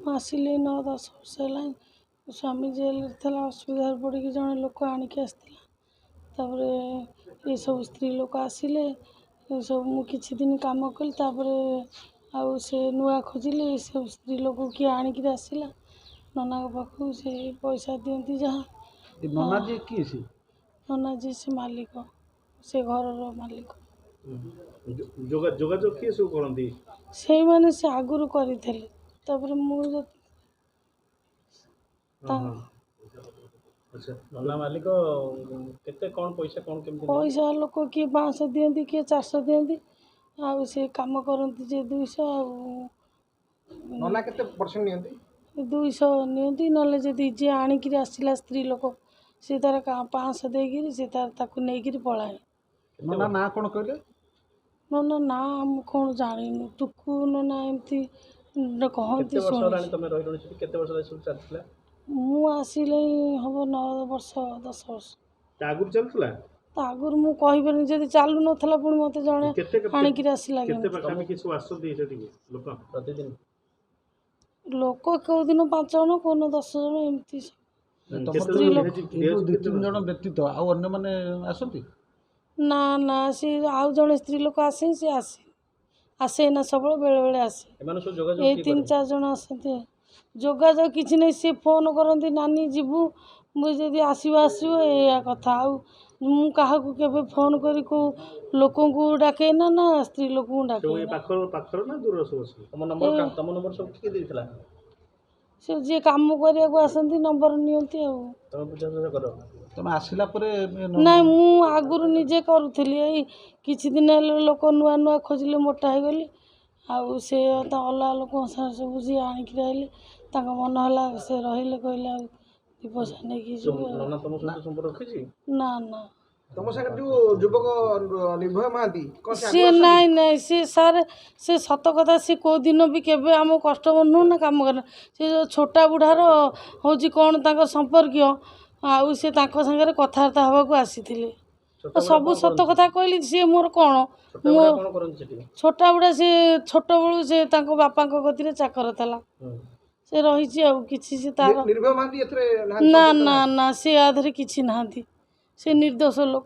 आसिले 9-10 वर्ष है स्वामी जेल था असुविधा पड़ी जड़े लोक आणिक आसला ये सब स्त्री लोक आसिले सब मु किछि दिन काम कली आउ से नुआ खोजिले सब स्त्री लोक किए आणिक आसला नना पाखु से पैसा दियंती जहाँ ननाजी किए से ननाजी से मालिक से घर मालिक जोगाजोग किए सब करती से मैंने से आगुरी करते अच्छा नना मालिक केते कौन पैसा कौन केमती पैसा लोक किए 500 दियंती किए 400 दियंती आउ से काम करती जे 200 नना केते परसेंट नियंती 200 नियंती नले जदि जे आणिक आसला स्त्री लोक से तार 500 देगी से तार नहीं पलाए नना ना कौन कहले नना ना हम कौन जानी टुकु नना एमती कहती मु आसिले हम 9 वर्ष 10 वर्ष आगुर चलतला आगुर मु कहिबेनी जदि चालू नथला पुणी मते जणे आणिक आसला प्रतिदिन लोक कौ दिन 5 जन कौ 10 जन एमती स्त्री लोक 2-3 जन व्यतीत आउ अन्य माने आसंती ना ना सी आउ जने स्त्री लोक आसे सी आसे ना सब बेले बेले आसे ये 3-4 जन आसते जोगाजोग किसी नहीं सी फोन करती नानी जीवु मुझे आसो या कथा आउ मु क्या फोन करी को लोक डाके ना स्त्री लोक डाके से जी काम करने को आसती नंबर नियंती तुम आसला ना मु आगुरी निजे करुली किछि दिन लोक नुआ नुआ खोजिले मोटा हो गली आउ से अलग लोक सब जी आणिक आइले मन है से रहिले कहले दी पैसा नहीं ना ना तुम सागर जो युवक निर्भय महांती सी नाई नाई सी सार से सत कथा सी को दिन भी केबे आम कस्टमर नु ना काम करना से जो छोटा बुढ़ार हूँ कौन तांकर संपर्कीय आउ से सागर कथबार्ता हवा को आसी सब सत कथा कहली सी मोर कौन छोटा बुढ़ा सी छोट बड़ू से बापा गति चाकर था से रही किसी से तार निर्भय महांती ना ना ना से आधे किसी ना से निर्दोष लोक